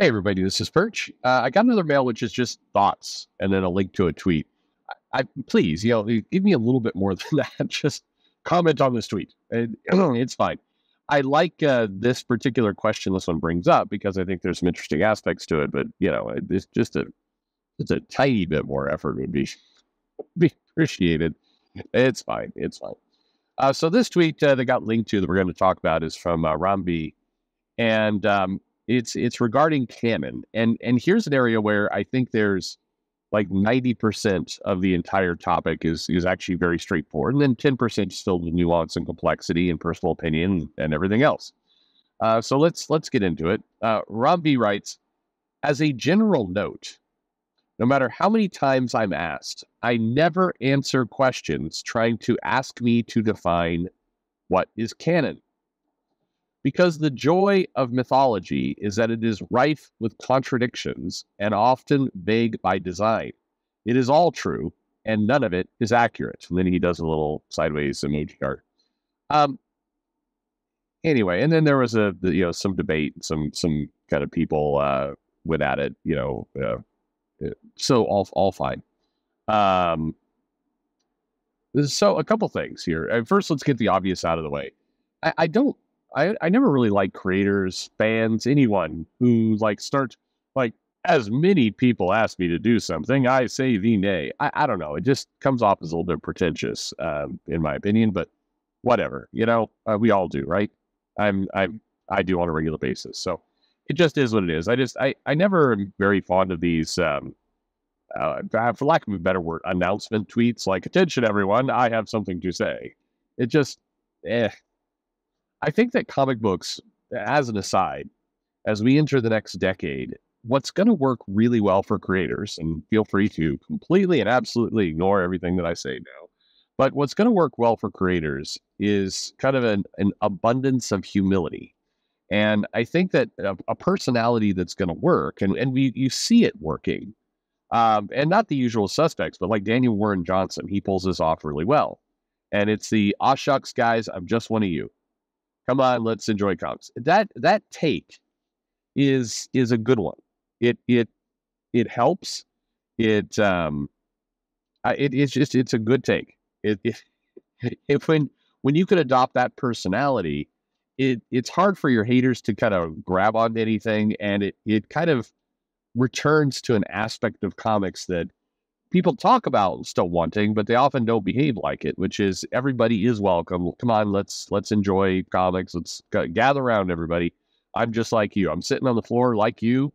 Hey everybody, this is Perch. I got another mail which is just thoughts and then a link to a tweet. I please, give me a little bit more than that. Just comment on this tweet. It's fine. I like this particular question this one brings up because I think there's some interesting aspects to it. But it's just a tiny bit more effort would be appreciated. It's fine. It's fine. So this tweet that got linked to that we're going to talk about is from Rambi, and it's regarding canon. And here's an area where I think there's like 90% of the entire topic is actually very straightforward, and then 10% still the nuance and complexity and personal opinion and everything else. So let's get into it. Rambi writes, as a general note, no matter how many times I'm asked, I never answer questions trying to ask me to define what is canon. Because the joy of mythology is that it is rife with contradictions and often vague by design. It is all true, and none of it is accurate. And then he does a little sideways emoji art. Anyway, and then there was some debate, some kind of people went at it, so all fine. So a couple things here. First, let's get the obvious out of the way. I never really like creators, fans, anyone who start as many people ask me to do something, I say the nay. I don't know. It just comes off as a little bit pretentious, in my opinion, but whatever, we all do, right? I do on a regular basis. So it just is what it is. I never am very fond of these, for lack of a better word, announcement tweets like, attention everyone, I have something to say. It just, I think that comic books, as an aside, as we enter the next decade, what's going to work really well for creators, and feel free to completely and absolutely ignore everything that I say now, but what's going to work well for creators is kind of an abundance of humility. And I think that a personality that's going to work, and you see it working, and not the usual suspects, but like Daniel Warren Johnson, he pulls this off really well. And it's the, aw shucks, guys, I'm just one of you. Come on, let's enjoy comics. That take is a good one. It helps. It's a good take. When you could adopt that personality, it's hard for your haters to kind of grab onto anything, and it kind of returns to an aspect of comics that people talk about still wanting, but they often don't behave like it, which is everybody is welcome. Come on, let's enjoy comics. Let's gather around, everybody. I'm just like you. I'm sitting on the floor like you,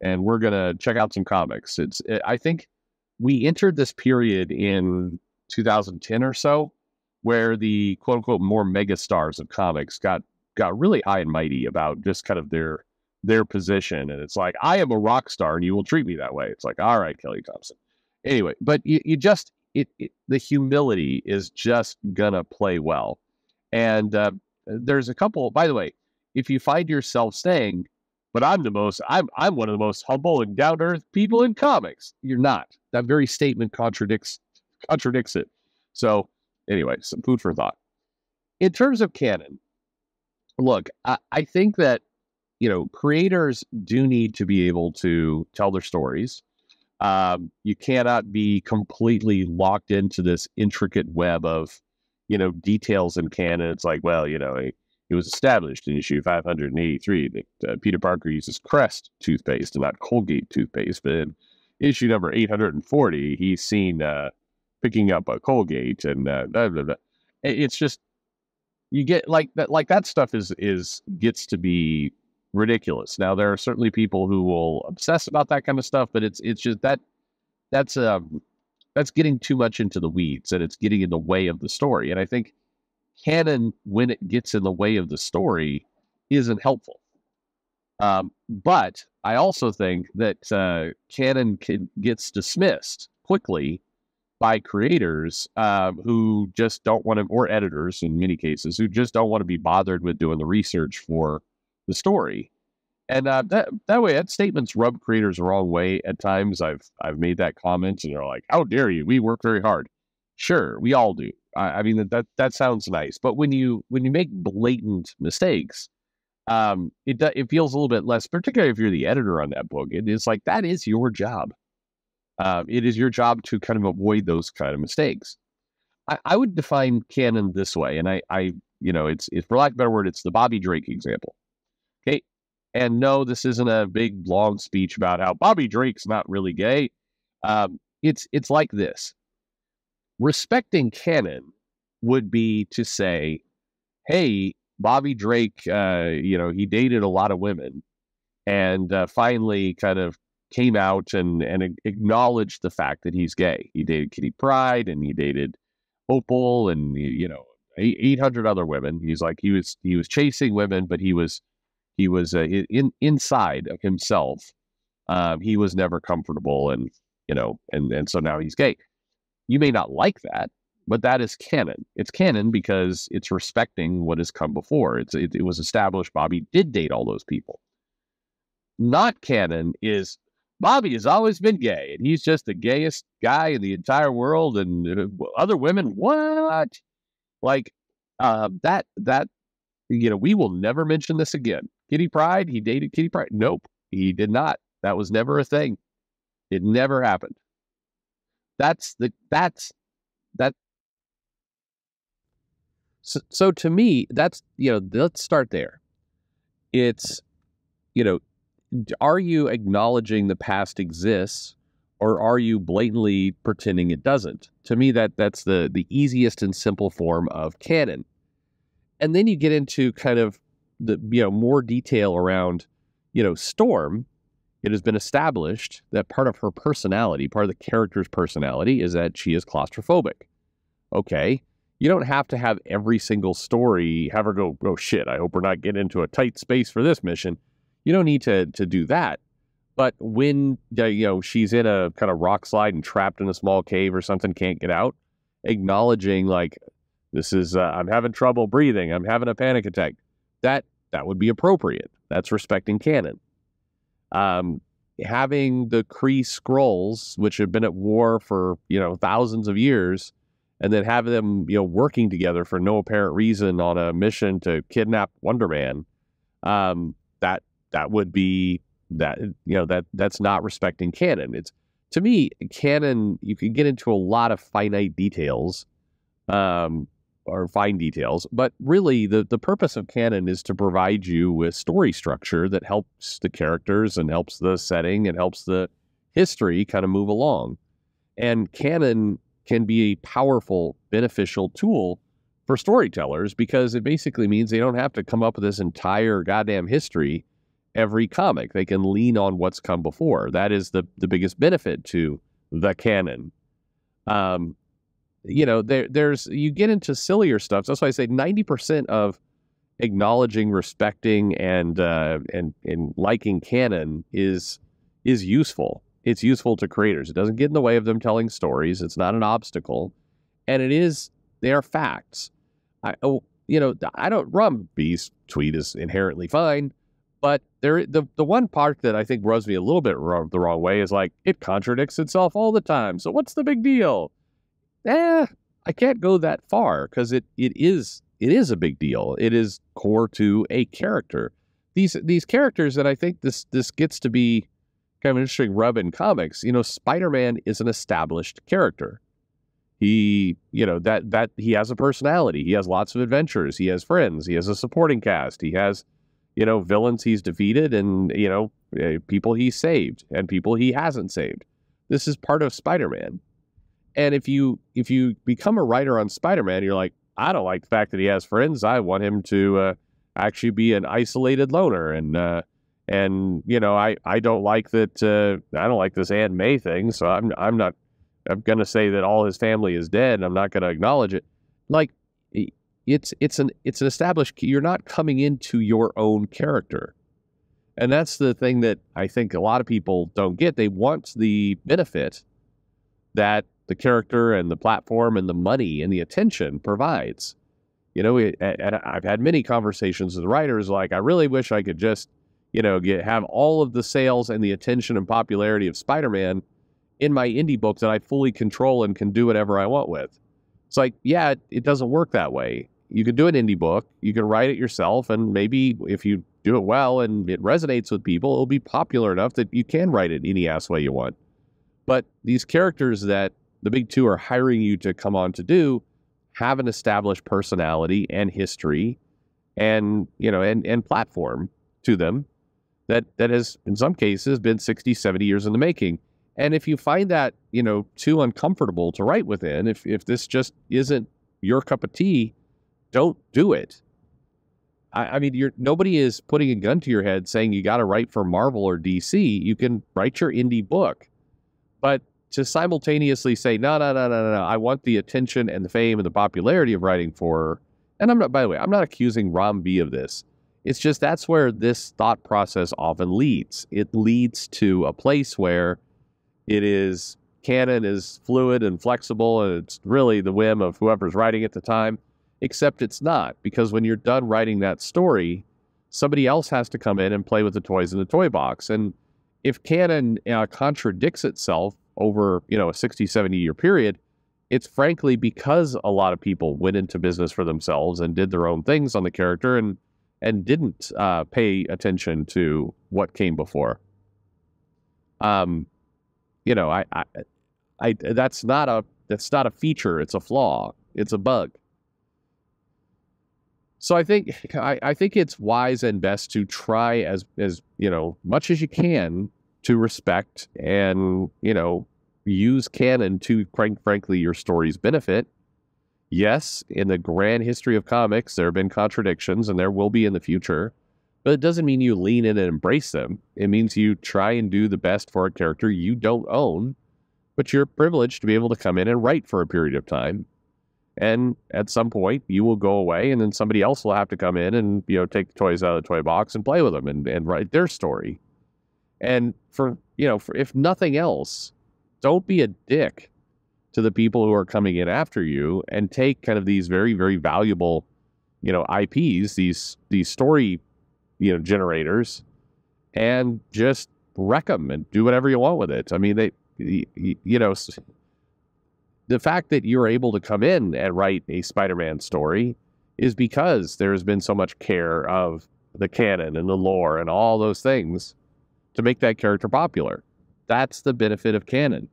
and we're going to check out some comics. I think we entered this period in 2010 or so where the quote unquote more mega stars of comics got really high and mighty about just kind of their position. And it's like, I am a rock star and you will treat me that way. It's like, all right, Kelly Thompson. Anyway, but the humility is just gonna play well. And there's a couple, by the way, if you find yourself saying, but I'm one of the most humble and down to earth people in comics, you're not. That very statement contradicts it. So anyway, some food for thought. In terms of canon, look, I think that, creators do need to be able to tell their stories. You cannot be completely locked into this intricate web of, details in canon. It's like, well, it was established in issue 583 that Peter Parker uses Crest toothpaste and not Colgate toothpaste. But in issue number 840, he's seen picking up a Colgate and blah, blah, blah. It's just, you get that stuff gets to be ridiculous. Now, there are certainly people who will obsess about that kind of stuff, but it's just that's getting too much into the weeds, and it's getting in the way of the story. And I think canon, when it gets in the way of the story, isn't helpful. But I also think that canon gets dismissed quickly by creators who just don't want to, or editors in many cases, who just don't want to be bothered with doing the research for the story. And that way, that statement's rubbed creators the wrong way at times. I've made that comment, and they're like, "How dare you? We work very hard." Sure, we all do. I mean that sounds nice, but when you make blatant mistakes, it feels a little bit less, particularly if you're the editor on that book. It is like that is your job. It is your job to kind of avoid those kind of mistakes. I would define canon this way, and it's for lack of a better word, it's the Bobby Drake example. Okay, and no, this isn't a big long speech about how Bobby Drake's not really gay. It's like this. Respecting canon would be to say, hey, Bobby Drake, he dated a lot of women, and finally kind of came out and acknowledged the fact that he's gay. He dated Kitty Pryde, and he dated Opal, and 800 other women. He's like he was chasing women, but he was inside of himself. He was never comfortable, and and so now he's gay. You may not like that, but that is canon. It's canon because it's respecting what has come before. It was established Bobby did date all those people. Not canon is Bobby has always been gay, and he's just the gayest guy in the entire world, and other women, what? Like, that we will never mention this again. Kitty Pryde, he dated Kitty Pryde. Nope, he did not. That was never a thing. It never happened. That's that. So to me, that's, let's start there. It's, are you acknowledging the past exists, or are you blatantly pretending it doesn't? To me, that's the easiest and simple form of canon. And then you get into kind of the, more detail around, Storm. It has been established that part of her personality, part of the character's personality, is that she is claustrophobic. Okay. You don't have to have every single story have her go, oh shit, I hope we're not getting into a tight space for this mission. You don't need to do that. But when, she's in a kind of rock slide and trapped in a small cave or something, can't get out, acknowledging like, this is, I'm having trouble breathing, I'm having a panic attack. That would be appropriate. That's respecting canon. Having the Kree Skrulls, which have been at war for, thousands of years, and then have them, working together for no apparent reason on a mission to kidnap Wonder Man, that would be that's not respecting canon. It's, to me, canon, you can get into a lot of finite details, or fine details, but really the purpose of canon is to provide you with story structure that helps the characters and helps the setting and helps the history kind of move along. And canon can be a powerful, beneficial tool for storytellers because it basically means they don't have to come up with this entire goddamn history every comic. They can lean on what's come before. That is the biggest benefit to the canon. There's you get into sillier stuff. So that's why I say 90% of acknowledging, respecting, and liking canon is useful. It's useful to creators. It doesn't get in the way of them telling stories. It's not an obstacle, and they are facts. Rumby's tweet is inherently fine, but the one part that I think rubs me a little bit the wrong way is like it contradicts itself all the time. So what's the big deal? I can't go that far because it is a big deal. It is core to a character. These characters that I think this gets to be kind of an interesting rub in comics. Spider-Man is an established character. He, that he has a personality. He has lots of adventures. He has friends. He has a supporting cast. He has, villains he's defeated and, people he's saved and people he hasn't saved. This is part of Spider-Man. And if you become a writer on Spider-Man, you're like, I don't like the fact that he has friends. I want him to actually be an isolated loner. And I don't like that. I don't like this Aunt May thing. So I'm going to say that all his family is dead. And I'm not going to acknowledge it. Like it's an established, you're not coming into your own character. And that's the thing that I think a lot of people don't get. They want the benefit that the character and the platform and the money and the attention provides. I've had many conversations with writers like, I really wish I could just, have all of the sales and the attention and popularity of Spider-Man in my indie book that I fully control and can do whatever I want with. It's like, it doesn't work that way. You can do an indie book, you can write it yourself, and maybe if you do it well and it resonates with people, it'll be popular enough that you can write it any ass way you want. But these characters that the big two are hiring you to come on to do have an established personality and history and, and platform to them that has, in some cases, been 60, 70 years in the making. And if you find that, too uncomfortable to write within, if this just isn't your cup of tea, don't do it. I mean, nobody is putting a gun to your head saying you got to write for Marvel or DC. You can write your indie book. But to simultaneously say, no, I want the attention and the fame and the popularity of writing for, and by the way, I'm not accusing Ram B of this. It's just that's where this thought process often leads. It leads to a place where canon is fluid and flexible, and it's really the whim of whoever's writing at the time, except it's not, because when you're done writing that story, somebody else has to come in and play with the toys in the toy box. And if canon contradicts itself over, a 60, 70-year period, it's frankly because a lot of people went into business for themselves and did their own things on the character and didn't pay attention to what came before. That's not a feature. It's a flaw. It's a bug. So I think it's wise and best to try as much as you can to respect and use canon to, frankly, your story's benefit. Yes, in the grand history of comics, there have been contradictions, and there will be in the future. But it doesn't mean you lean in and embrace them. It means you try and do the best for a character you don't own, but you're privileged to be able to come in and write for a period of time. And at some point, you will go away, and then somebody else will have to come in and take the toys out of the toy box and play with them and write their story. And for if nothing else, don't be a dick to the people who are coming in after you, and take kind of these very, very valuable, IPs, these story, generators, and just wreck them and do whatever you want with it. I mean, the fact that you're able to come in and write a Spider-Man story is because there has been so much care of the canon and the lore and all those things to make that character popular. That's the benefit of canon.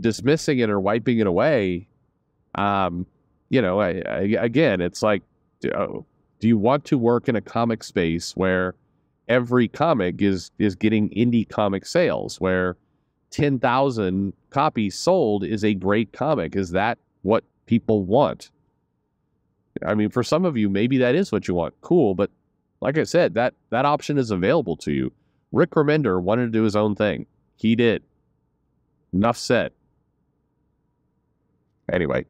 Dismissing it or wiping it away, again, it's like, do you want to work in a comic space where every comic is getting indie comic sales, where 10,000 copies sold is a great comic? Is that what people want? I mean, for some of you, maybe that is what you want. Cool, but like I said, that option is available to you. Rick Remender wanted to do his own thing. He did. Enough said. Anyway,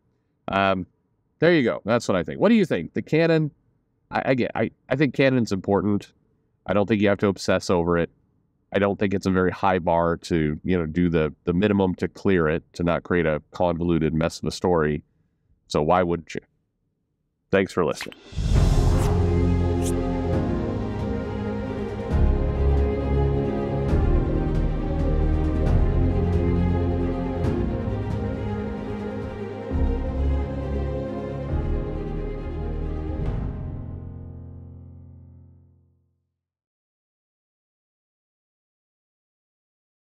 there you go. That's what I think. What do you think? The canon, I think canon's important. I don't think you have to obsess over it. I don't think it's a very high bar to, do the minimum to clear it, to not create a convoluted mess of a story. So why wouldn't you? Thanks for listening.